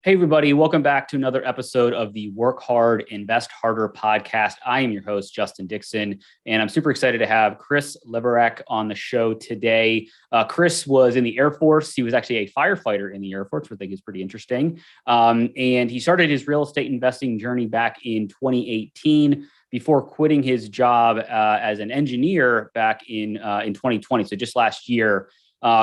Hey, everybody. Welcome back to another episode of the Work Hard, Invest Harder podcast. I am your host, Justin Dixon, and I'm super excited to have Chris Levarek on the show today. Chris was in the Air Force. He was actually a firefighter in the Air Force, which I think is pretty interesting. And he started his real estate investing journey back in 2018 before quitting his job as an engineer back in 2020. So just last year,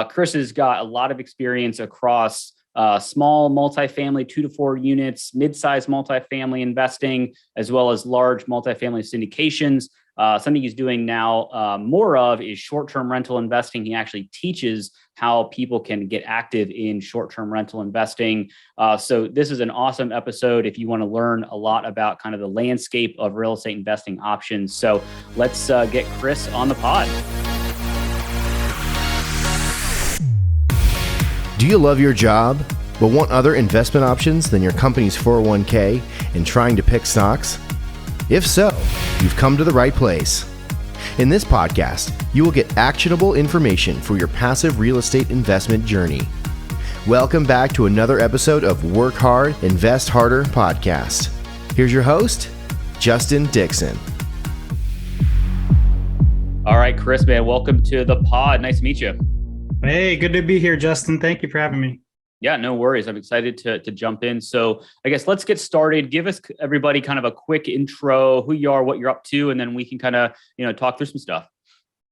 Chris has got a lot of experience across small multifamily 2 to 4 units, mid-sized multifamily investing, as well as large multifamily syndications. Something he's doing now more of is short-term rental investing. He actually teaches how people can get active in short-term rental investing. So this is an awesome episode if you want to learn a lot about kind of the landscape of real estate investing options. So let's get Chris on the pod. Do you love your job, but want other investment options than your company's 401k and trying to pick stocks? If so, you've come to the right place. In this podcast, you will get actionable information for your passive real estate investment journey. Welcome back to another episode of Work Hard, Invest Harder podcast. Here's your host, Justin Dixon. All right, Chris, man, welcome to the pod. Nice to meet you. Hey, good to be here, Justin. Thank you for having me. Yeah, no worries. I'm excited to jump in. So I guess let's get started. Give us everybody kind of a quick intro, who you are, what you're up to, and then we can kind of, talk through some stuff.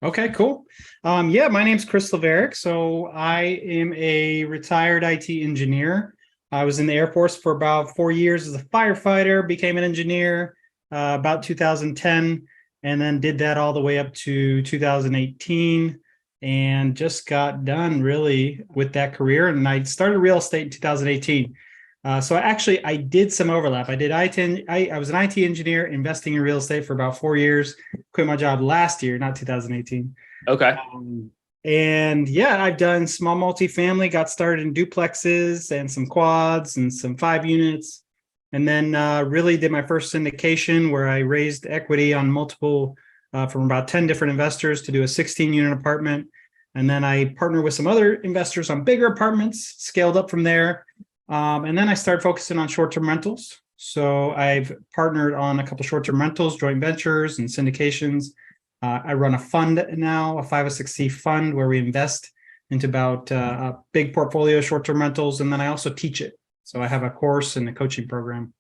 Okay, cool. My name's Chris Levarek. So I am a retired IT engineer. I was in the Air Force for about 4 years as a firefighter, became an engineer about 2010, and then did that all the way up to 2018. And just got done really with that career. And I started real estate in 2018. So I did some overlap. I was an IT engineer investing in real estate for about 4 years, quit my job last year, not 2018. Okay. I've done small multifamily, got started in duplexes and some quads and some 5 units. And then really did my first syndication where I raised equity on multiple from about 10 different investors to do a 16-unit apartment. And then I partnered with some other investors on bigger apartments, scaled up from there. And then I started focusing on short-term rentals. So I've partnered on a couple of short-term rentals, joint ventures, and syndications. I run a fund now, a 506c fund, where we invest into about a big portfolio of short-term rentals. And then I also teach it. So I have a course and a coaching program.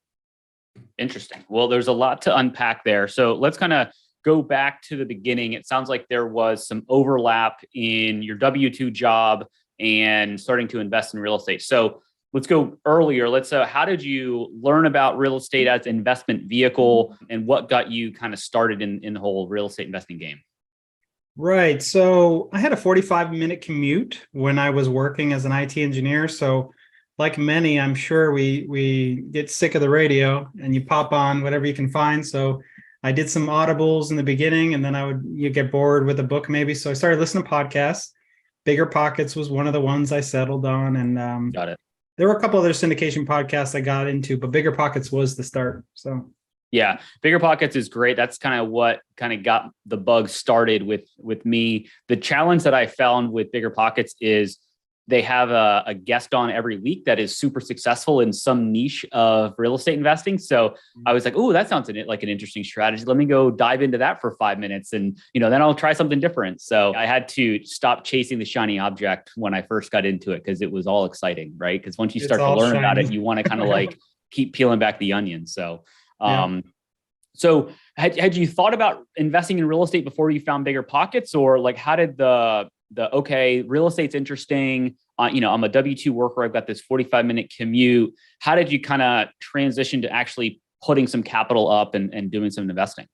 Interesting. Well, there's a lot to unpack there. So let's kind of go back to the beginning. It sounds like there was some overlap in your W-2 job and starting to invest in real estate. So let's go earlier. How did you learn about real estate as an investment vehicle, and what got you kind of started in the whole real estate investing game? Right. So I had a 45-minute commute when I was working as an IT engineer. So like many, I'm sure we get sick of the radio and you pop on whatever you can find. So I did some audibles in the beginning, and then you get bored with a book maybe. So I started listening to podcasts. Bigger Pockets was one of the ones I settled on. And got it. There were a couple other syndication podcasts I got into, but Bigger Pockets was the start. So yeah, Bigger Pockets is great. That's kind of what kind of got the bug started with me. The challenge that I found with Bigger Pockets is they have a guest on every week that is super successful in some niche of real estate investing. So I was like, oh, that sounds like an interesting strategy. Let me go dive into that for 5 minutes and, then I'll try something different. So I had to stop chasing the shiny object when I first got into it because it was all exciting, right? Because once you start to learn about it, you want to kind of like keep peeling back the onion. So, So had you thought about investing in real estate before you found Bigger Pockets, or like how did okay, real estate's interesting. I'm a W-2 worker. I've got this 45-minute commute. How did you kind of transition to actually putting some capital up and doing some investing?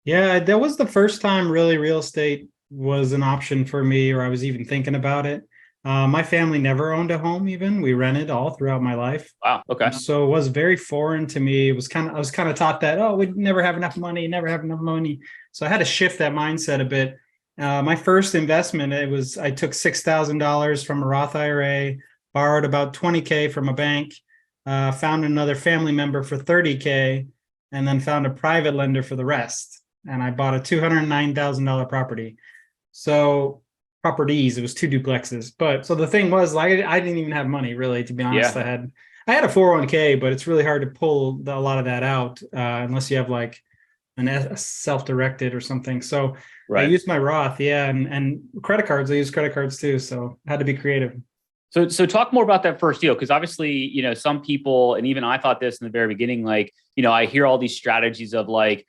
Yeah, that was the first time really real estate was an option for me, or I was even thinking about it. My family never owned a home even. We rented all throughout my life. Wow. Okay. So it was very foreign to me. I was kind of taught that, we'd never have enough money. So I had to shift that mindset a bit. My first investment, I took $6,000 from a Roth IRA, borrowed about $20K from a bank, found another family member for $30K, and then found a private lender for the rest. And I bought a $209,000 property. So properties. It was 2 duplexes. But so the thing was, like, I didn't even have money really, to be honest. Yeah. I had a 401k, but it's really hard to pull a lot of that out unless you have like a self-directed or something. So I Right. used my Roth, and credit cards. I use credit cards too, so I had to be creative. So talk more about that first deal, because obviously, some people, and even I thought this in the very beginning, like, I hear all these strategies of like,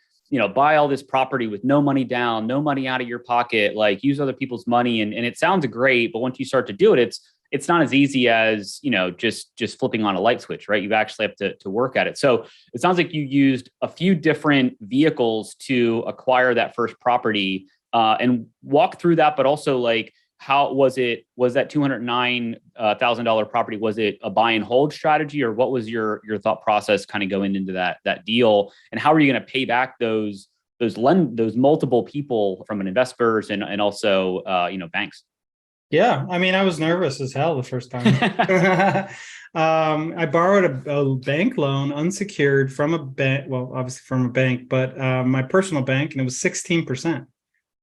buy all this property with no money down, no money out of your pocket, like use other people's money. And it sounds great, but once you start to do it, it's not as easy as, just flipping on a light switch, right? You actually have to work at it. So it sounds like you used a few different vehicles to acquire that first property, and walk through that, but also like, how was that $209,000 property? Was it a buy and hold strategy, or what was your thought process kind of going into that deal? And how are you going to pay back those multiple people from investors and also banks? Yeah, I mean, I was nervous as hell the first time. I borrowed a bank loan unsecured from a bank, well, obviously from a bank, but my personal bank, and it was 16%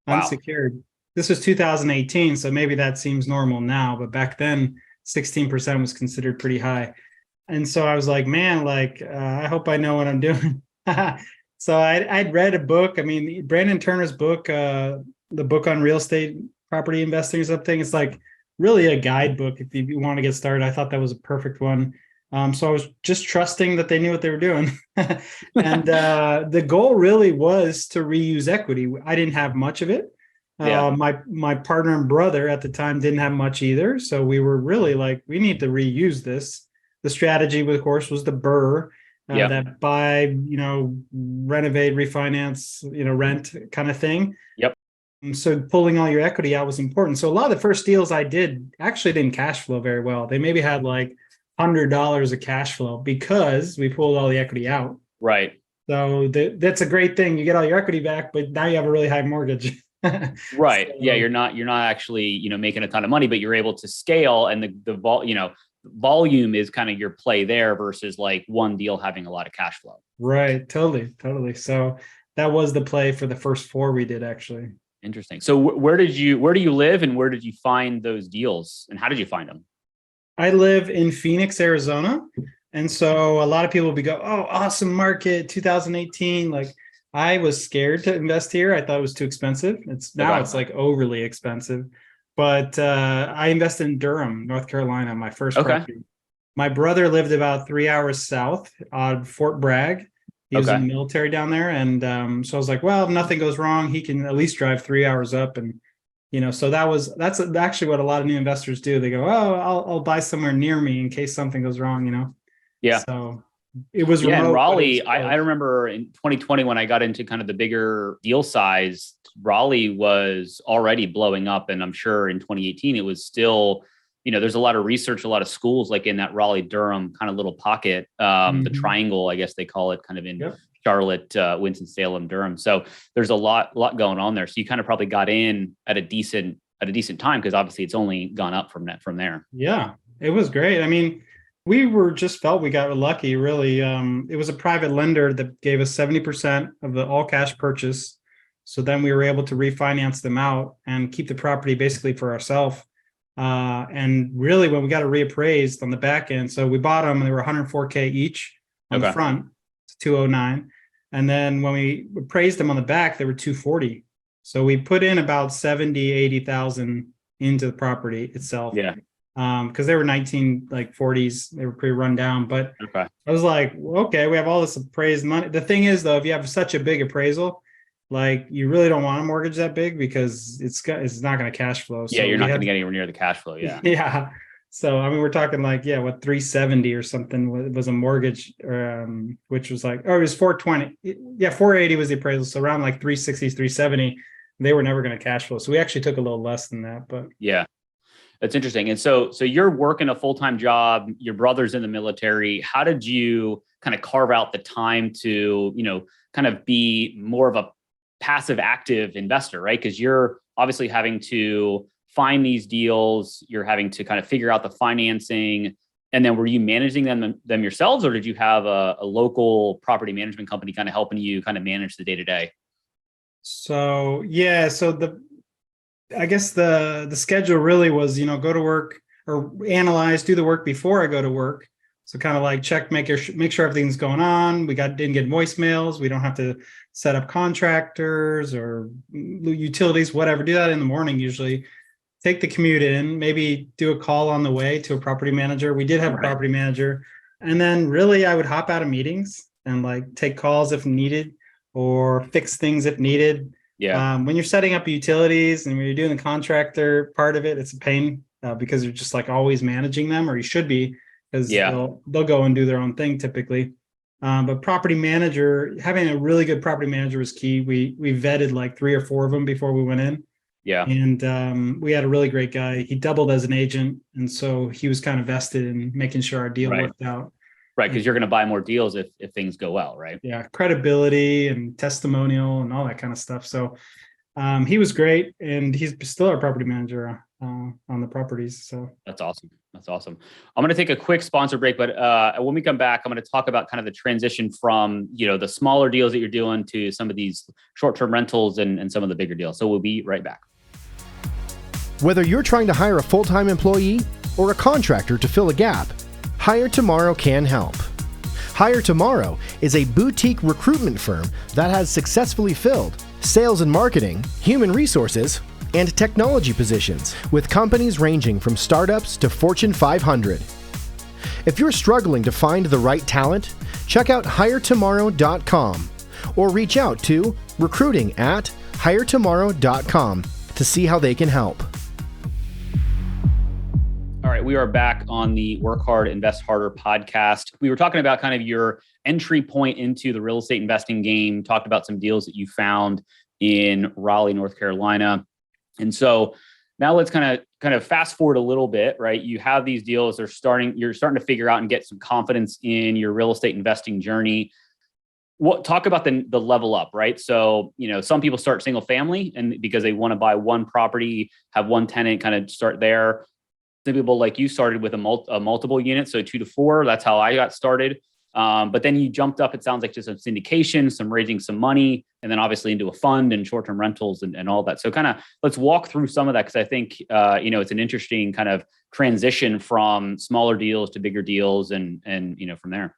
unsecured. This was 2018, so maybe that seems normal now, but back then 16% was considered pretty high. And so I was like, man, like, I hope I know what I'm doing. So I'd read a book. I mean, Brandon Turner's book, the book on real estate property investing or something. It's like really a guidebook if you want to get started. I thought that was a perfect one. So I was just trusting that they knew what they were doing. And the goal really was to reuse equity. I didn't have much of it. Yeah. My partner and brother at the time didn't have much either. So we were really like, we need to reuse this. The strategy, of course, was the BRRRR, that buy, renovate, refinance, rent kind of thing. Yep. And so pulling all your equity out was important. So a lot of the first deals I did actually didn't cash flow very well. They maybe had like $100 of cash flow because we pulled all the equity out. Right. So that's a great thing. You get all your equity back, but now you have a really high mortgage. Right. So, yeah. You're not actually, making a ton of money, but you're able to scale, and the volume is kind of your play there versus like one deal having a lot of cash flow. Right. Totally. So that was the play for the first 4 we did, actually. Interesting. So where do you live, and where did you find those deals, and how did you find them? I live in Phoenix, Arizona. And so a lot of people would go, oh, awesome market, 2018. Like, I was scared to invest here. I thought it was too expensive. It's like overly expensive. But I invested in Durham, North Carolina, my first property. My brother lived about 3 hours south on Fort Bragg. He was in the military down there. And so I was like, well, if nothing goes wrong, he can at least drive 3 hours up. And, so that's actually what a lot of new investors do. They go, oh, I'll buy somewhere near me in case something goes wrong, Yeah. So it was remote. In Raleigh, I remember in 2020 when I got into kind of the bigger deal size, Raleigh was already blowing up. And I'm sure in 2018, it was still, there's a lot of research, a lot of schools like in that Raleigh-Durham kind of little pocket, the triangle, I guess they call it, kind of in Charlotte, Winston-Salem, Durham. So there's a lot going on there. So you kind of probably got in at a decent time, because obviously it's only gone up from there. Yeah, it was great. I mean, we just felt we got lucky, really. It was a private lender that gave us 70% of the all cash purchase. So then we were able to refinance them out and keep the property basically for ourselves. And really, when we got it reappraised on the back end, so we bought them and they were $104K each on the front, it's 209. And then when we appraised them on the back, they were 240. So we put in about 80,000 into the property itself. Yeah. Because they were 1940s, they were pretty run down. But I was like, okay, we have all this appraised money. The thing is, though, if you have such a big appraisal, like, you really don't want a mortgage that big because it's not going to cash flow. So you're not going to get anywhere near the cash flow. Yeah. Yeah. So I mean, we're talking like 370 or something was a mortgage, which was like, it was 420. Yeah, 480 was the appraisal. So around like 360, 370, they were never going to cash flow. So we actually took a little less than that. But yeah. That's interesting. And so you're working a full-time job, your brother's in the military. How did you kind of carve out the time to, kind of be more of a passive active investor, right? Because you're obviously having to find these deals, you're having to kind of figure out the financing. And then were you managing them yourselves, or did you have a local property management company kind of helping you kind of manage the day-to-day? So, yeah. So I guess the schedule really was, go to work or analyze, do the work before I go to work. So kind of like check, make sure everything's going on. Didn't get voicemails. We don't have to set up contractors or utilities, whatever. Do that in the morning usually. Take the commute in, maybe do a call on the way to a property manager. We did have a property manager. And then really I would hop out of meetings and like take calls if needed or fix things if needed. Yeah. When you're setting up utilities and when you're doing the contractor part of it, it's a pain because you're just like always managing them, or you should be, because they'll go and do their own thing typically. But property manager, having a really good property manager was key. We vetted like 3 or 4 of them before we went in. Yeah. And we had a really great guy. He doubled as an agent. And so he was kind of vested in making sure our deal worked out. Right. Because you're going to buy more deals if things go well, right? Yeah. Credibility and testimonial and all that kind of stuff. So he was great. And he's still our property manager on the properties. So that's awesome. That's awesome. I'm going to take a quick sponsor break, but when we come back, I'm going to talk about kind of the transition from, the smaller deals that you're doing to some of these short-term rentals and some of the bigger deals. So we'll be right back. Whether you're trying to hire a full-time employee or a contractor to fill a gap, Hire Tomorrow can help. Hire Tomorrow is a boutique recruitment firm that has successfully filled sales and marketing, human resources, and technology positions with companies ranging from startups to Fortune 500. If you're struggling to find the right talent, check out hiretomorrow.com or reach out to recruiting@hiretomorrow.com to see how they can help. All right, we are back on the Work Hard, Invest Harder podcast. We were talking about kind of your entry point into the real estate investing game, talked about some deals that you found in Raleigh, North Carolina. And so now let's kind of fast forward a little bit, right? You have these deals, you're starting to figure out and get some confidence in your real estate investing journey. Talk about the level up, right? So, some people start single family and because they want to buy one property, have one tenant, kind of start there. Some people like you started with a multiple unit, so 2 to 4. That's how I got started. But then you jumped up, it sounds like, to some syndication, some raising some money, and then obviously into a fund and short-term rentals and all that. So kind of let's walk through some of that, because I think, it's an interesting kind of transition from smaller deals to bigger deals and from there.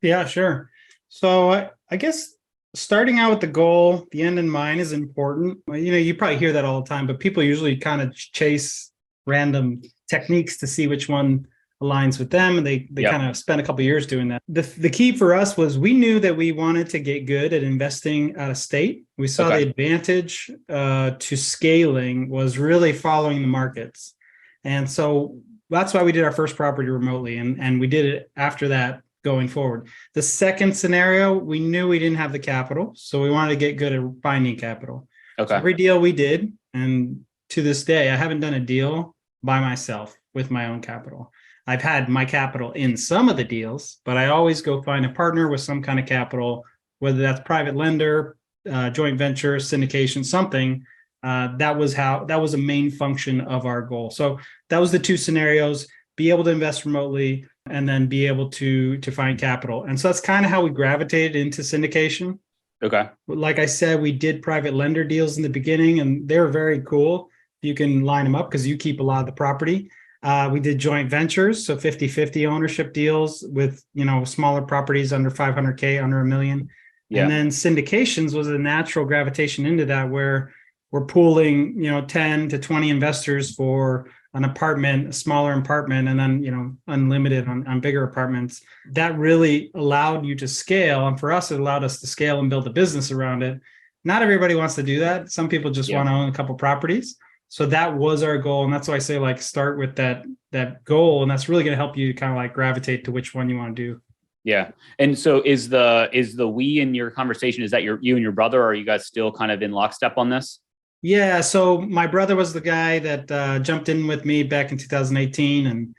Yeah, sure. So I guess starting out with the goal, the end in mind is important. Well, you probably hear that all the time, but people usually kind of chase random techniques to see which one aligns with them. And they kind of spend a couple of years doing that. The key for us was we knew that we wanted to get good at investing out of state. We saw the advantage to scaling was really following the markets. And so that's why we did our first property remotely. And we did it after that going forward. The second scenario, we knew we didn't have the capital. So we wanted to get good at finding capital. Okay. So every deal we did, and to this day, I haven't done a deal by myself with my own capital. I've had my capital in some of the deals, but I always go find a partner with some kind of capital, whether that's private lender, joint venture, syndication, something. That was a main function of our goal. So that was the 2 scenarios: be able to invest remotely and then be able to find capital. And so that's kind of how we gravitated into syndication. Okay. Like I said, we did private lender deals in the beginning, and they were very cool. You can line them up because you keep a lot of the property. We did joint ventures, so 50-50 ownership deals with, smaller properties under 500K, under $1 million. Yeah. And then syndications was a natural gravitation into that, where we're pooling, 10 to 20 investors for an apartment, a smaller apartment, and then, unlimited on bigger apartments. That really allowed you to scale. And for us, it allowed us to scale and build a business around it. Not everybody wants to do that. Some people just want to own a couple properties. So that was our goal. And that's why I say, start with that goal. And that's really going to help you kind of gravitate to which one you want to do. Yeah. And so is the we in your conversation, is that you and your brother, or are you guys still kind of in lockstep on this? Yeah. So my brother was the guy that jumped in with me back in 2018, and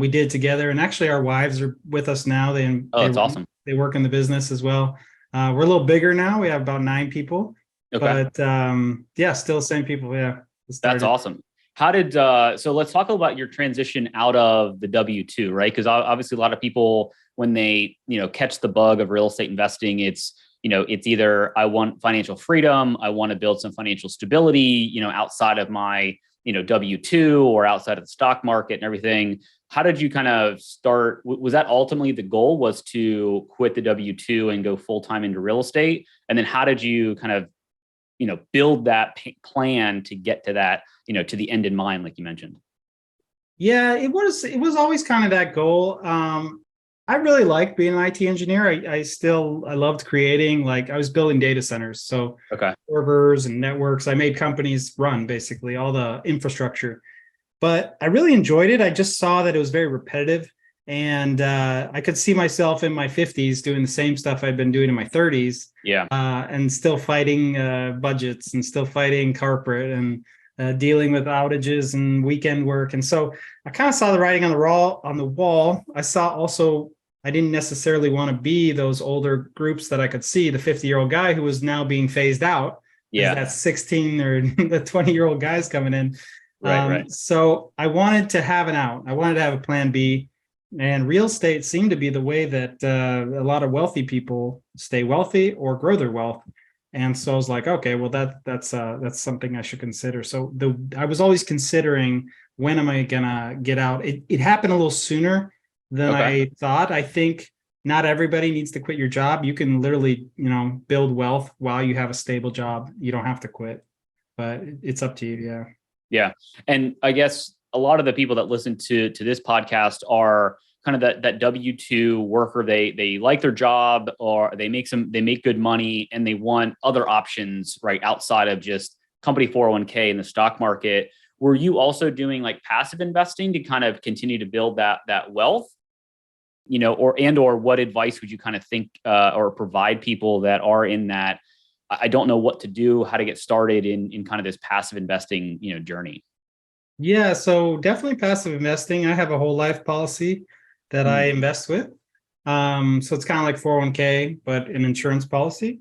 we did it together. And actually our wives are with us now. That's awesome. They work in the business as well. We're a little bigger now. We have about 9 people, but still the same people. Yeah. That's awesome. How did, so let's talk about your transition out of the W-2, right? Because obviously a lot of people, when they, catch the bug of real estate investing, it's, it's either I want financial freedom, I want to build some financial stability, outside of my, W-2 or outside of the stock market and everything. How did you kind of start? Was that ultimately the goal, was to quit the W-2 and go full-time into real estate? And then how did you kind of, build that plan to get to that, to the end in mind, like you mentioned? Yeah, it was always kind of that goal. I really liked being an IT engineer. I loved creating, like I was building data centers. So Okay. servers and networks. I made companies run basically all the infrastructure, but I really enjoyed it. I just saw that it was very repetitive, and I could see myself in my 50s doing the same stuff I'd been doing in my 30s. Yeah. And still fighting budgets and still fighting corporate and dealing with outages and weekend work. And so I kind of saw the writing on the wall. I saw also I didn't necessarily want to be those older groups that I could see, the 50-year-old guy who was now being phased out. Yeah. That 16 or the 20-year-old guys coming in. Right. So I wanted to have an out. I wanted to have a plan B. And real estate seemed to be the way that a lot of wealthy people stay wealthy or grow their wealth. And so I was like, okay, well, that's something I should consider. So I was always considering, when am I gonna get out? It happened a little sooner than I thought. I think not everybody needs to quit your job. You can literally, build wealth while you have a stable job. You don't have to quit, but it's up to you. Yeah. Yeah. And I guess a lot of the people that listen to this podcast are kind of that W-2 worker. They like their job, or they make good money, and they want other options right outside of just company 401k and the stock market. Were you also doing like passive investing to kind of continue to build that wealth? Or what advice would you kind of think or provide people that are in that, I don't know what to do, how to get started in kind of this passive investing, journey? Yeah, so definitely passive investing. I have a whole life policy that I invest with. So it's kind of like 401k, but an insurance policy.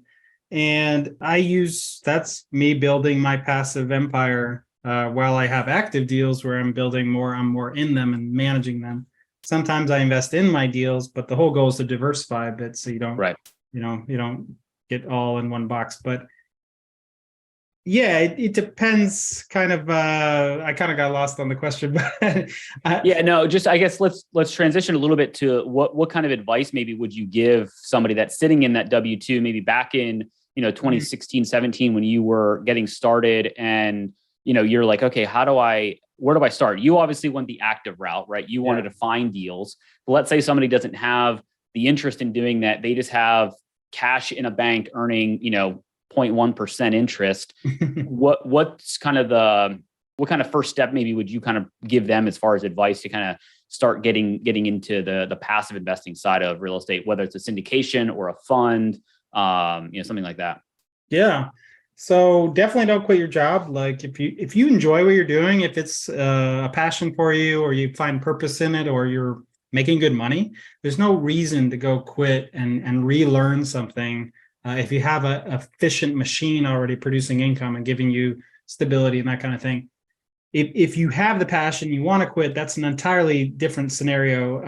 And that's me building my passive empire while I have active deals where I'm more in them and managing them. Sometimes I invest in my deals, but the whole goal is to diversify a bit so you don't, you don't get all in one box. But yeah, it depends. Kind of, I kind of got lost on the question, but I guess let's transition a little bit to what kind of advice maybe would you give somebody that's sitting in that W-2, maybe back in 2016, 17, when you were getting started, and you're like, okay, where do I start? You obviously went the active route, right? You wanted to find deals. But let's say somebody doesn't have the interest in doing that. They just have cash in a bank earning, 0.1% interest. What kind of first step maybe would you kind of give them as far as advice to kind of start getting into the passive investing side of real estate, whether it's a syndication or a fund, something like that? Yeah. So definitely don't quit your job. Like if you enjoy what you're doing, if it's a passion for you, or you find purpose in it, or you're making good money, there's no reason to go quit and relearn something. If you have a efficient machine already producing income and giving you stability and that kind of thing. If you have the passion, you want to quit, that's an entirely different scenario,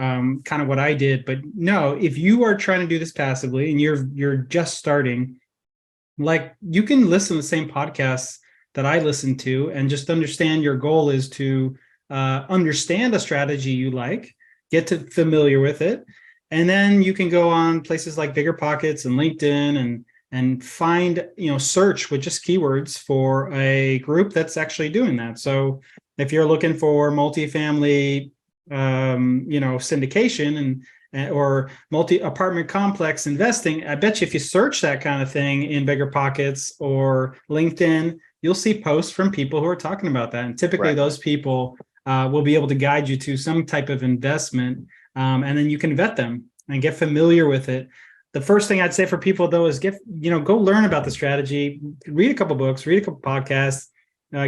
kind of what I did. But no, if you are trying to do this passively and you're just starting, like, you can listen to the same podcasts that I listen to and just understand your goal is to understand a strategy you like, get familiar with it. And then you can go on places like Bigger Pockets and LinkedIn and find, search with just keywords for a group that's actually doing that. So if you're looking for multifamily, syndication or multi-apartment complex investing, I bet you if you search that kind of thing in Bigger Pockets or LinkedIn, you'll see posts from people who are talking about that. And typically those people will be able to guide you to some type of investment. And then you can vet them and get familiar with it. The first thing I'd say for people, though, is go learn about the strategy, read a couple books, read a couple podcasts,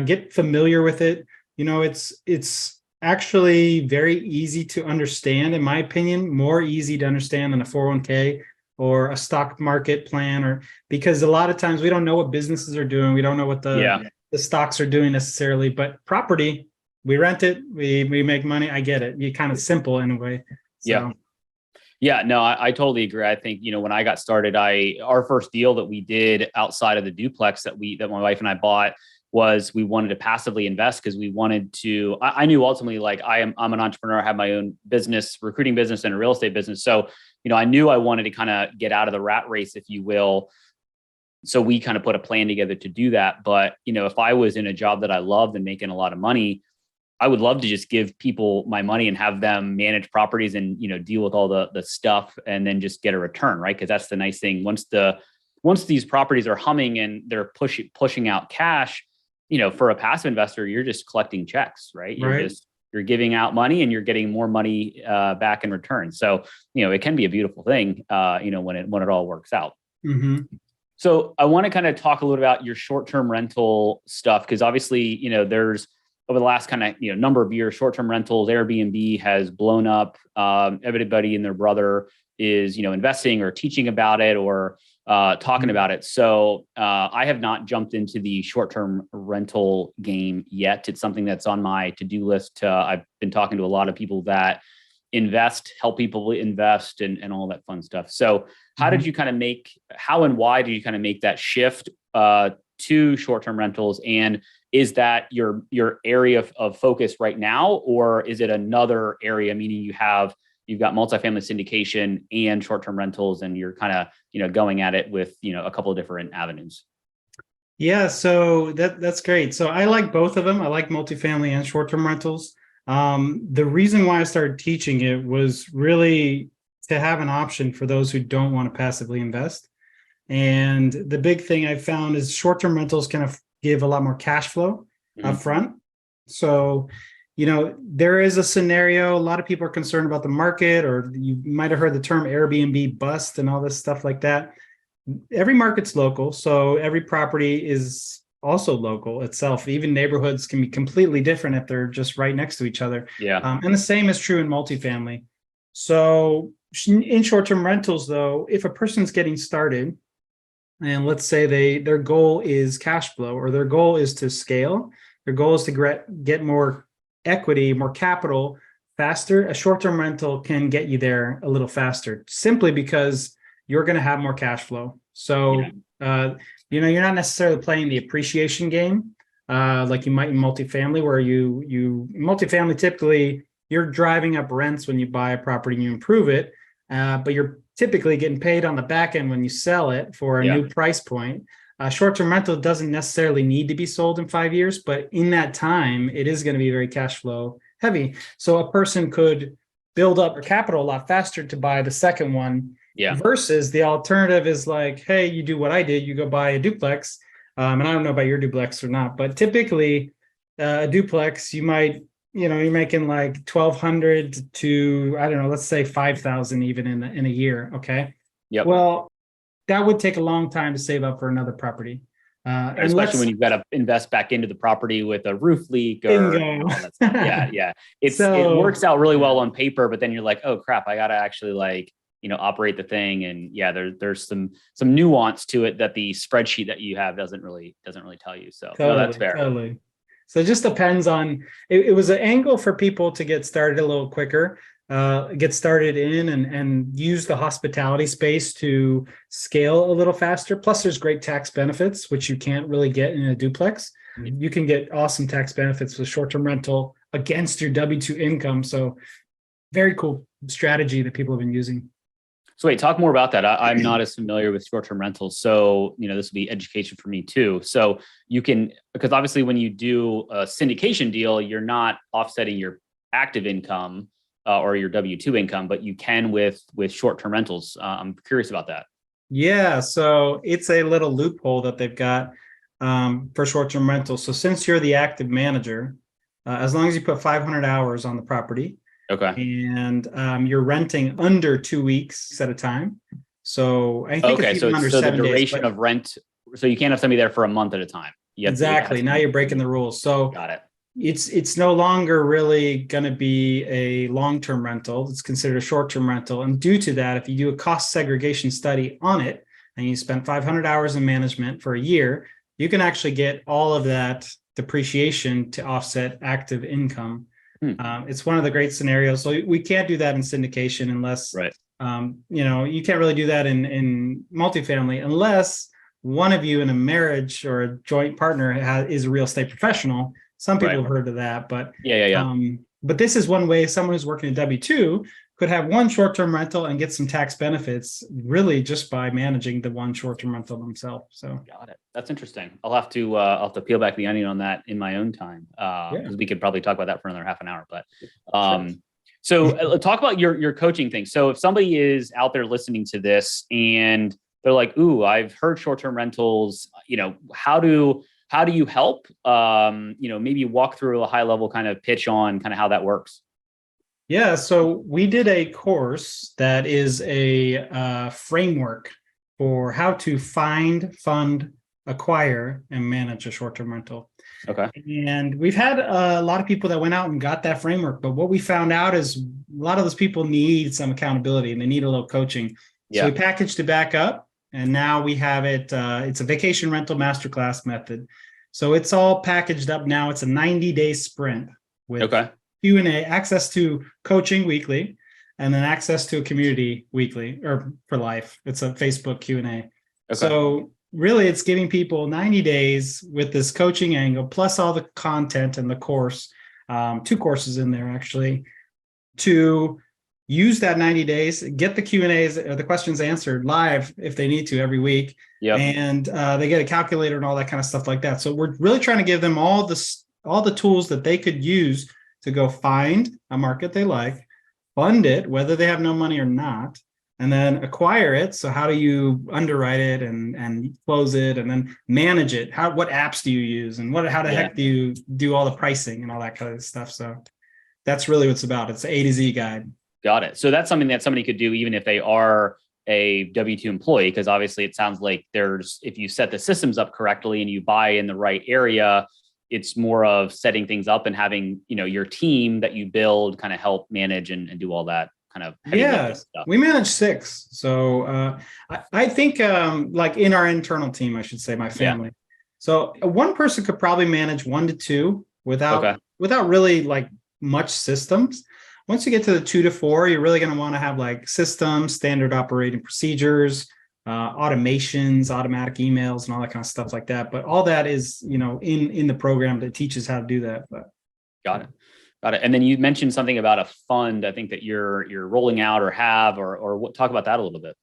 get familiar with it. It's actually very easy to understand, in my opinion, more easy to understand than a 401k or a stock market plan, because a lot of times we don't know what businesses are doing. We don't know what the stocks are doing necessarily, but property, we rent it, we make money. I get it. You're kind of simple in a way. So. Yeah, no, I totally agree. I think, when I got started, our first deal that we did outside of the duplex that my wife and I bought was we wanted to passively invest because we wanted to, I knew ultimately like I'm an entrepreneur, I have my own business, recruiting business and a real estate business. So, I knew I wanted to kind of get out of the rat race, if you will. So we kind of put a plan together to do that. But, if I was in a job that I loved and making a lot of money, I would love to just give people my money and have them manage properties and, deal with all the stuff and then just get a return, right? Because that's the nice thing. Once these properties are humming and they're pushing out cash, for a passive investor, you're just collecting checks, right? You're giving out money and you're getting more money back in return. So, it can be a beautiful thing, when it all works out. Mm-hmm. So I want to kind of talk a little about your short-term rental stuff, because obviously, there's over the last kind of number of years, short-term rentals, Airbnb has blown up. Everybody and their brother is investing or teaching about it or talking about it. So I have not jumped into the short-term rental game yet. It's something that's on my to-do list. I've been talking to a lot of people that help people invest and all that fun stuff. So how did you kind of how and why did you kind of make that shift to short-term rentals? And is that your area of focus right now, or is it another area, meaning you've got multifamily syndication and short-term rentals, and you're kind of, going at it with, a couple of different avenues? Yeah, so that's great. So I like both of them. I like multifamily and short-term rentals. The reason why I started teaching it was really to have an option for those who don't want to passively invest. And the big thing I found is short-term rentals kind of give a lot more cash flow up front. So, there is a scenario, a lot of people are concerned about the market, or you might have heard the term Airbnb bust and all this stuff like that. Every market's local, so every property is also local itself. Even neighborhoods can be completely different if they're just right next to each other. Yeah. And the same is true in multifamily. So in short-term rentals, though, if a person's getting started, and let's say their goal is cash flow, or their goal is to scale, their goal is to get more equity, more capital faster, a short-term rental can get you there a little faster, simply because you're going to have more cash flow. So, you're not necessarily playing the appreciation game like you might in multifamily, where multifamily, typically you're driving up rents when you buy a property and you improve it, but you're typically getting paid on the back end when you sell it for a new price point. Short-term rental doesn't necessarily need to be sold in 5 years, but in that time, it is going to be very cash flow heavy. So a person could build up their capital a lot faster to buy the second one. Yeah. Versus the alternative is like, hey, you do what I did, you go buy a duplex. And I don't know about your duplex or not, but typically a duplex, you might, you're making like 1,200 to, I don't know, let's say 5,000 even in a year. Okay. Yep. Well, that would take a long time to save up for another property. Especially when you've got to invest back into the property with a roof leak or all that stuff. Yeah. It works out really well on paper, but then you're like, oh crap, I got to actually operate the thing. And there's some nuance to it that the spreadsheet that you have doesn't really tell you. So no, that's fair. Totally. So it just depends on, it was an angle for people to get started a little quicker, get started in and use the hospitality space to scale a little faster. Plus there's great tax benefits, which you can't really get in a duplex. You can get awesome tax benefits with short-term rental against your W-2 income. So very cool strategy that people have been using. So wait, talk more about that. I'm not as familiar with short-term rentals. So, this will be education for me too. So because obviously when you do a syndication deal, you're not offsetting your active income or your W-2 income, but you can with short-term rentals. I'm curious about that. Yeah. So it's a little loophole that they've got for short-term rentals. So since you're the active manager, as long as you put 500 hours on the property, okay, and you're renting under 2 weeks at a time. So I think so under the 7 duration days, of rent. So you can't have somebody there for a month at a time. Exactly. Now you're breaking the rules. So got it. It's no longer really going to be a long-term rental. It's considered a short-term rental. And due to that, if you do a cost segregation study on it and you spend 500 hours in management for a year, you can actually get all of that depreciation to offset active income. It's one of the great scenarios. So we can't do that in syndication unless You can't really do that in multifamily unless one of you in a marriage or a joint partner is a real estate professional. Some people have heard of that, but but this is one way someone who's working a W-2 could have one short-term rental and get some tax benefits really just by managing the one short-term rental themselves. So got it. That's interesting. I'll have to peel back the onion on that in my own time, because we could probably talk about that for another half an hour. But so talk about your coaching thing. So if somebody is out there listening to this and they're like, "Ooh, I've heard short-term rentals. How do you help?" Maybe walk through a high-level kind of pitch on kind of how that works. Yeah, so we did a course that is a framework for how to find, fund, acquire, and manage a short-term rental. Okay. And we've had a lot of people that went out and got that framework, but what we found out is a lot of those people need some accountability and they need a little coaching. So we packaged it back up, and now we have it. It's a Vacation Rental Masterclass method. So it's all packaged up now. It's a 90-day sprint with Q&A, access to coaching weekly, and then access to a community weekly or for life. It's a Facebook Q&A. Okay. So really it's giving people 90 days with this coaching angle, plus all the content and the course, 2 courses in there actually, to use that 90 days, get the Q&As or the questions answered live if they need to every week. And they get a calculator and all that kind of stuff like that. So we're really trying to give them all the tools that they could use to go find a market they like, fund it, whether they have no money or not, and then acquire it. So how do you underwrite it and close it and then manage it? What apps do you use and how the heck do you do all the pricing and all that kind of stuff? So that's really what it's about. It's an A to Z guide. Got it. So that's something that somebody could do even if they are a W-2 employee, because obviously it sounds like if you set the systems up correctly and you buy in the right area, it's more of setting things up and having, your team that you build kind of help manage and do all that kind of heavy stuff. We manage 6. So I think like in our internal team, I should say, my family. So one person could probably manage 1 to 2 without really like much systems. Once you get to the 2 to 4, you're really going to want to have like systems, standard operating procedures, automations, automatic emails, and all that kind of stuff like that. But all that is, in the program that teaches how to do that. But got it. And then you mentioned something about a fund, I think that you're rolling out or have, or talk about that a little bit.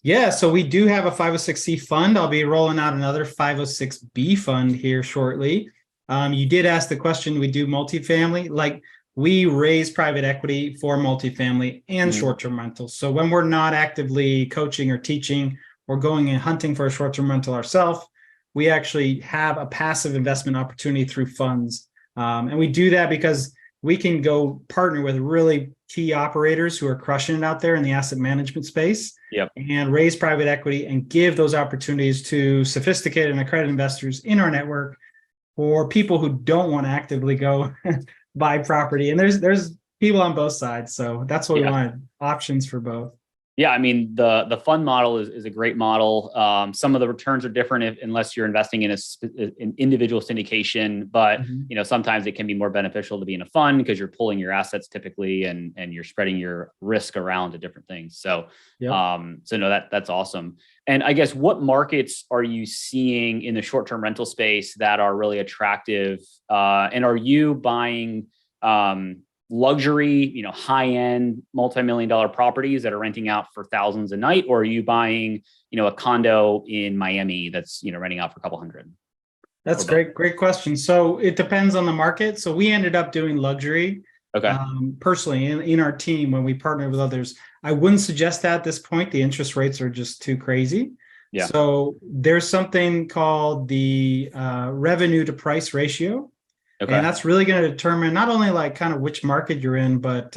Yeah, so we do have a 506c fund. I'll be rolling out another 506b fund here shortly. You did ask the question, we do multifamily. Like, we raise private equity for multifamily and short-term rentals. So when we're not actively coaching or teaching or going and hunting for a short-term rental ourselves, we actually have a passive investment opportunity through funds. And we do that because we can go partner with really key operators who are crushing it out there in the asset management space and raise private equity and give those opportunities to sophisticated and accredited investors in our network for people who don't want to actively go buy property. And there's people on both sides. So that's what we wanted, options for both. Yeah, I mean, the fund model is a great model. Some of the returns are different unless you're investing in an individual syndication, but sometimes it can be more beneficial to be in a fund because you're pulling your assets typically and you're spreading your risk around to different things. So, that's awesome. And I guess what markets are you seeing in the short-term rental space that are really attractive? And are you buying luxury, high-end multi-million-dollar properties that are renting out for thousands a night, or are you buying, a condo in Miami that's, renting out for a couple hundred? That's great question. So it depends on the market. So we ended up doing luxury. Okay. Personally, in our team, when we partner with others, I wouldn't suggest that at this point. The interest rates are just too crazy. Yeah. So there's something called the revenue to price ratio. Okay. And that's really going to determine not only like kind of which market you're in, but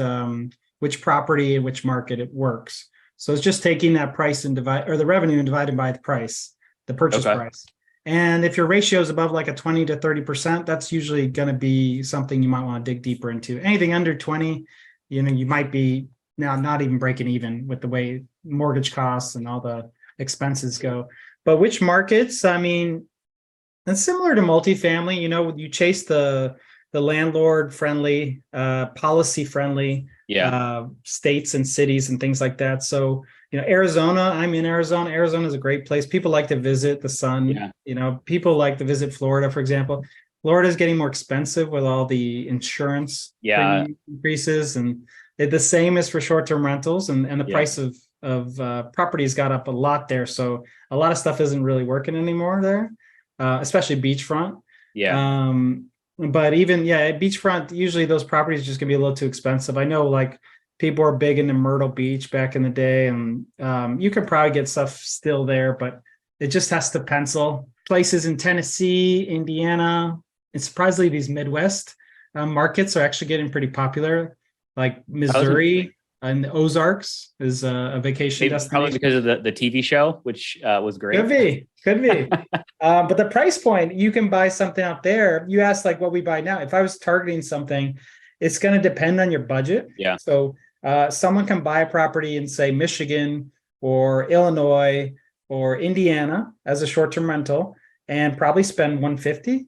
which property and which market it works. So it's just taking that price and the revenue and divided by the price, the purchase price. And if your ratio is above like a 20 to 30%, that's usually going to be something you might want to dig deeper into. Anything under 20, you might be now not even breaking even with the way mortgage costs and all the expenses go. But which markets? I mean, and similar to multifamily, you chase the the landlord friendly, policy friendly states and cities and things like that. So, Arizona, I'm in Arizona. Arizona is a great place. People like to visit the sun. Yeah. People like to visit Florida, for example. Florida is getting more expensive with all the insurance premium increases, and the same is for short-term rentals, and the price of properties got up a lot there. So a lot of stuff isn't really working anymore there, especially beachfront. But even beachfront, usually those properties just gonna be a little too expensive. I know, like, people are big into Myrtle Beach back in the day, and you could probably get stuff still there, but it just has to pencil. Places in Tennessee, Indiana, and surprisingly, these Midwest markets are actually getting pretty popular. Like Missouri and the Ozarks is a vacation destination. Probably because of the TV show, which was great. Could be. But the price point, you can buy something out there. You asked like what we buy now. If I was targeting something, it's going to depend on your budget. Yeah. So someone can buy a property in, say, Michigan or Illinois or Indiana as a short-term rental and probably spend $150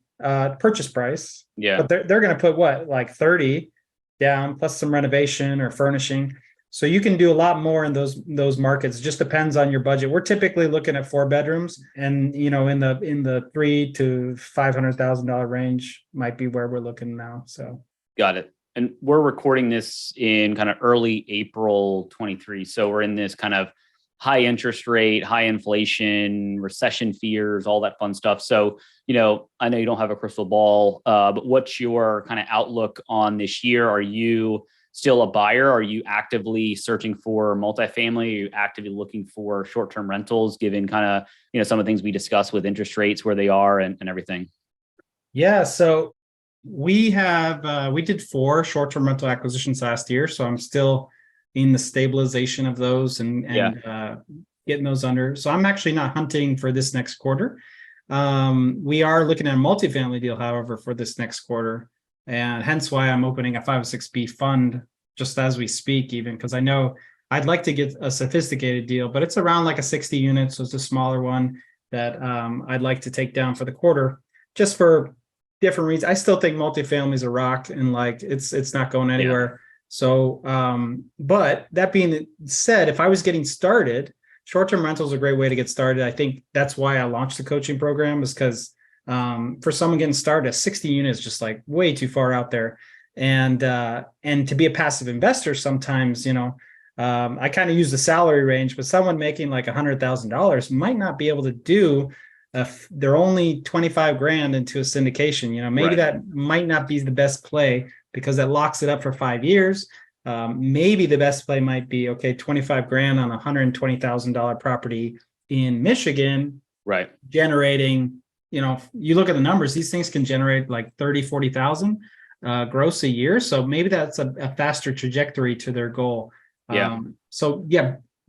purchase price. Yeah. But they're going to put like 30 down plus some renovation or furnishing. So you can do a lot more in those markets. It just depends on your budget. We're typically looking at 4 bedrooms, and in the $300,000 to $500,000 range might be where we're looking now. So got it. And we're recording this in kind of early April 23. So we're in this kind of high interest rate, high inflation, recession fears, all that fun stuff. So, I know you don't have a crystal ball, but what's your kind of outlook on this year? Are you still a buyer? Are you actively searching for multifamily? Are you actively looking for short-term rentals, given kind of, some of the things we discussed with interest rates, where they are and everything? Yeah. So we did 4 short-term rental acquisitions last year. So I'm still in the stabilization of those and getting those under. So I'm actually not hunting for this next quarter. We are looking at a multifamily deal, however, for this next quarter. And hence why I'm opening a 506B fund just as we speak, even because I know I'd like to get a sophisticated deal, but it's around like a 60 unit. So it's a smaller one that I'd like to take down for the quarter, just for different reasons. I still think multifamily is a rock, and like it's not going anywhere. Yeah. So, but that being said, if I was getting started, short-term rental is a great way to get started. I think that's why I launched the coaching program, is because for someone getting started, 60 units is just like way too far out there. And to be a passive investor, sometimes, I kind of use the salary range, but someone making like $100,000 might not be able to do they're only 25 grand into a syndication. Maybe that might not be the best play, because that locks it up for 5 years. Maybe the best play might be, 25 grand on a $120,000 property in Michigan, right? Generating, you look at the numbers, these things can generate like 30, 40,000 gross a year. So maybe that's a faster trajectory to their goal.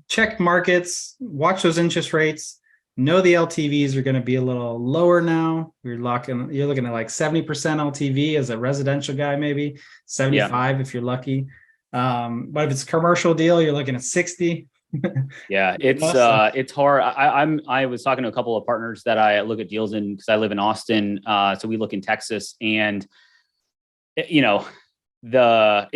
Check markets, watch those interest rates. Know the LTVs are going to be a little lower now. You're looking at like 70% LTV as a residential guy, maybe 75 if you're lucky. But if it's a commercial deal, you're looking at 60. Yeah, it's hard. I was talking to a couple of partners that I look at deals in, because I live in Austin. So we look in Texas, and if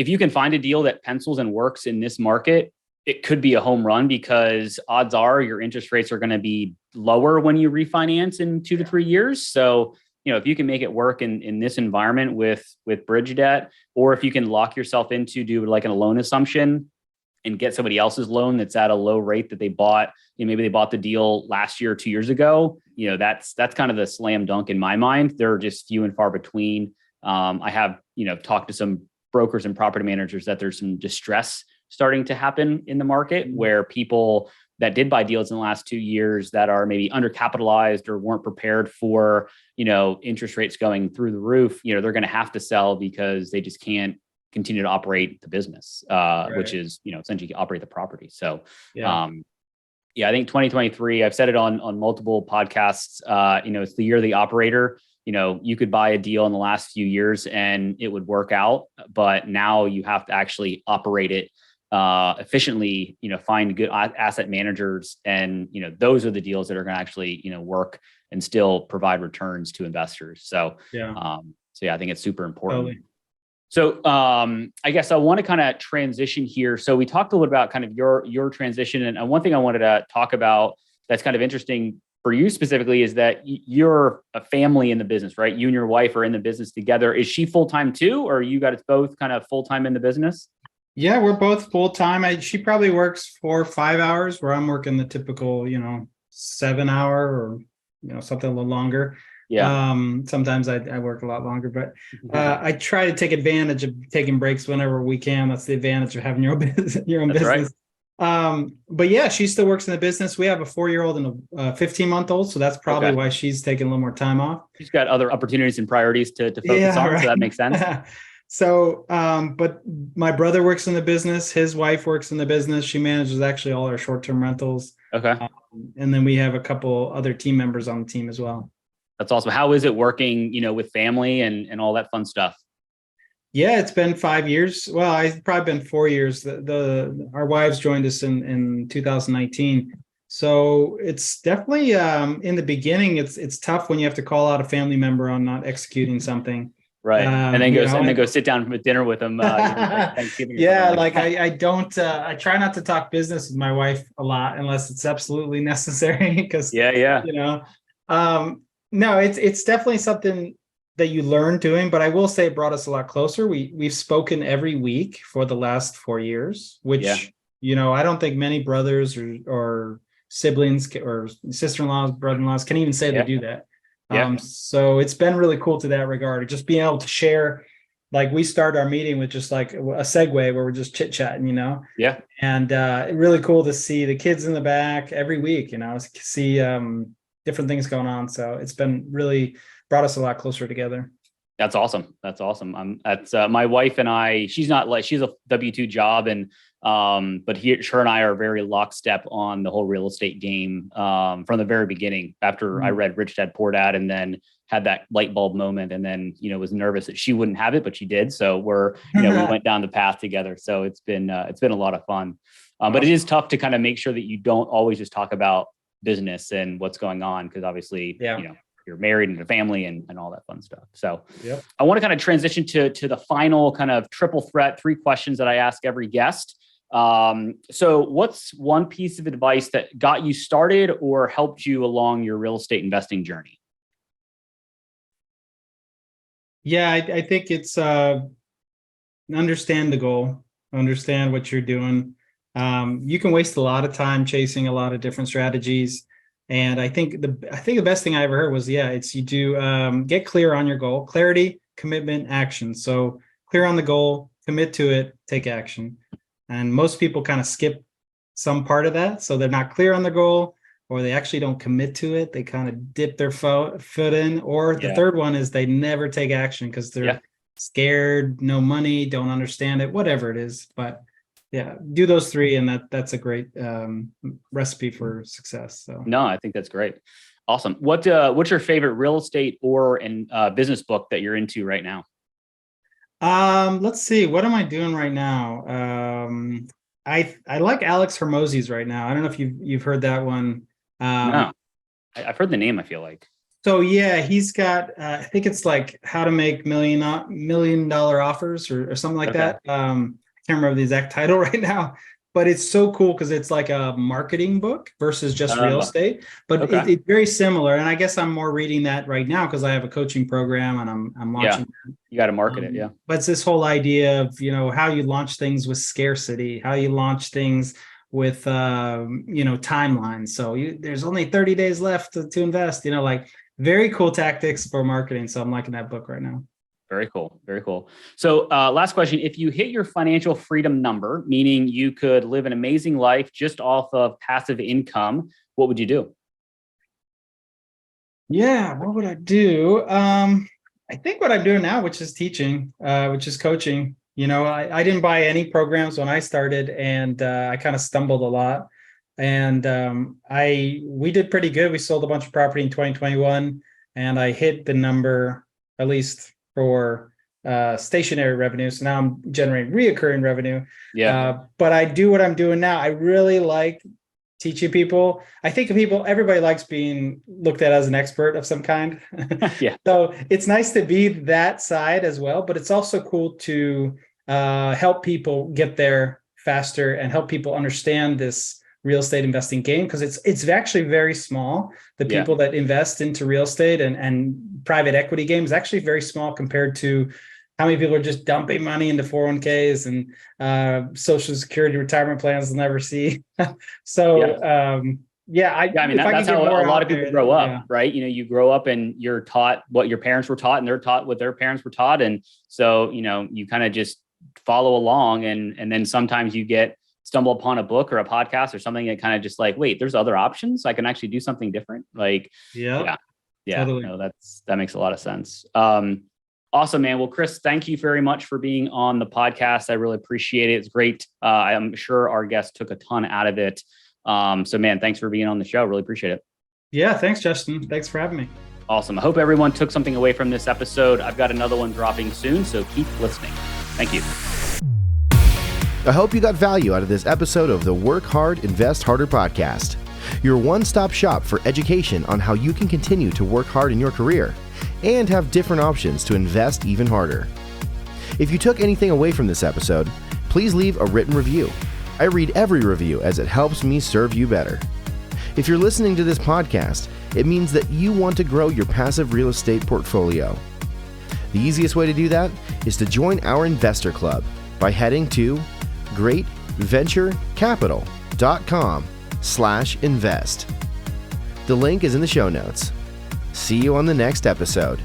you can find a deal that pencils and works in this market, it could be a home run, because odds are your interest rates are going to be lower when you refinance in 2 to 3 years. So, if you can make it work in this environment with bridge debt, or if you can lock yourself into do like a loan assumption and get somebody else's loan that's at a low rate that they bought, maybe they bought the deal last year or 2 years ago, that's kind of the slam dunk in my mind. They're just few and far between. I have, talked to some brokers and property managers that there's some distress starting to happen in the market, where people that did buy deals in the last 2 years that are maybe undercapitalized or weren't prepared for, interest rates going through the roof, they're going to have to sell because they just can't continue to operate the business, which is, essentially operate the property. So, I think 2023, I've said it on multiple podcasts, it's the year of the operator. You could buy a deal in the last few years and it would work out, but now you have to actually operate it efficiently, find good asset managers. And, those are the deals that are going to actually, work and still provide returns to investors. So, So yeah, I think it's super important. Totally. So I guess I want to kind of transition here. So we talked a little about kind of your transition. And one thing I wanted to talk about that's kind of interesting for you specifically is that you're a family in the business, right? You and your wife are in the business together. Is she full-time too, or you guys both kind of full-time in the business? Yeah, we're both full-time. She probably works 4 or 5 hours where I'm working the typical, 7 hour or, something a little longer. Yeah. Sometimes I work a lot longer, but I try to take advantage of taking breaks whenever we can. That's the advantage of having your own business. That's right. But yeah, she still works in the business. We have a 4-year-old and a 15-month-old, so that's probably Okay. why she's taking a little more time off. She's got other opportunities and priorities to focus on, right. so that makes sense. So, but my brother works in the business. His wife works in the business. She manages actually all our short-term rentals. Okay. And then we have a couple other team members on the team as well. That's awesome. How is it working, with family and all that fun stuff? Yeah, it's been 5 years. Well, it's probably been 4 years. Our wives joined us in 2019. So it's definitely in the beginning, it's tough when you have to call out a family member on not executing something. Right. And then go sit down with dinner with them. Thanksgiving. Yeah. Like I don't, I try not to talk business with my wife a lot unless it's absolutely necessary. Because, no, it's definitely something that you learn doing, but I will say it brought us a lot closer. We've spoken every week for the last 4 years, which, I don't think many brothers or siblings or sister-in-laws, brother-in-laws can even say they do that. So it's been really cool to that regard, just being able to share. Like we start our meeting with just like a segue where we're just chit chatting, Yeah. And really cool to see the kids in the back every week, see different things going on. So it's been really brought us a lot closer together. That's awesome. That's my wife and I, she's a W-2 job but her and I are very lockstep on the whole real estate game from the very beginning. After I read Rich Dad Poor Dad and then had that light bulb moment and then, was nervous that she wouldn't have it, but she did. So we went down the path together. So it's been a lot of fun. But it is tough to kind of make sure that you don't always just talk about business and what's going on. Cause obviously, you're married and a family and all that fun stuff. So I want to kind of transition to the final kind of triple threat, 3 questions that I ask every guest. So what's one piece of advice that got you started or helped you along your real estate investing journey? Yeah, I think it's understand the goal, understand what you're doing. You can waste a lot of time chasing a lot of different strategies. And I think the best thing I ever heard was, it's you do get clear on your goal, clarity, commitment, action. So clear on the goal, commit to it, take action. And most people kind of skip some part of that. So they're not clear on the goal, or they actually don't commit to it. They kind of dip their foot in. Or the third one is they never take action because they're scared, no money, don't understand it, whatever it is. But do those 3, and that's a great recipe for success. So no, I think that's great. Awesome. What's your favorite real estate or business book that you're into right now? Let's see. What am I doing right now? I like Alex Hermosi's right now. I don't know if you've heard that one. No, I've heard the name. I feel like. So he's got. I think it's like how to make $1 million offers or something like that. I can't remember the exact title right now, but it's so cool because it's like a marketing book versus just real estate, but it's very similar. And I guess I'm more reading that right now because I have a coaching program and I'm launching. You got to market it. Yeah. But it's this whole idea of, how you launch things with scarcity, how you launch things with, timelines. So there's only 30 days left to invest, like very cool tactics for marketing. So I'm liking that book right now. Very cool. Very cool. So last question, if you hit your financial freedom number, meaning you could live an amazing life just off of passive income, what would you do? Yeah, what would I do? I think what I'm doing now, which is teaching, which is coaching. I didn't buy any programs when I started, and I kind of stumbled a lot. And we did pretty good. We sold a bunch of property in 2021, and I hit the number, at least for stationary revenue. So now I'm generating reoccurring revenue. But I do what I'm doing now. I really like teaching people. I think everybody likes being looked at as an expert of some kind. Yeah. So it's nice to be that side as well, but it's also cool to help people get there faster and help people understand this real estate investing game, because it's actually very small. The people that invest into real estate and private equity game is actually very small compared to how many people are just dumping money into 401ks and Social Security retirement plans they'll never see. So, I mean, that's how a lot of people grow up, right? You know, you grow up and you're taught what your parents were taught, and they're taught what their parents were taught. And so, you know, you kind of just follow along, and then sometimes you stumble upon a book or a podcast or something that kind of just like, wait, there's other options. I can actually do something different. Like, totally. No, that makes a lot of sense. Awesome, man. Well, Chris, thank you very much for being on the podcast. I really appreciate it. It's great. I'm sure our guests took a ton out of it. So man, thanks for being on the show. Really appreciate it. Yeah. Thanks, Justin. Thanks for having me. Awesome. I hope everyone took something away from this episode. I've got another one dropping soon, so keep listening. Thank you. I hope you got value out of this episode of the Work Hard, Invest Harder podcast, your one-stop shop for education on how you can continue to work hard in your career and have different options to invest even harder. If you took anything away from this episode, please leave a written review. I read every review as it helps me serve you better. If you're listening to this podcast, it means that you want to grow your passive real estate portfolio. The easiest way to do that is to join our investor club by heading to greatventurecapital.com/invest. The link is in the show notes. See you on the next episode.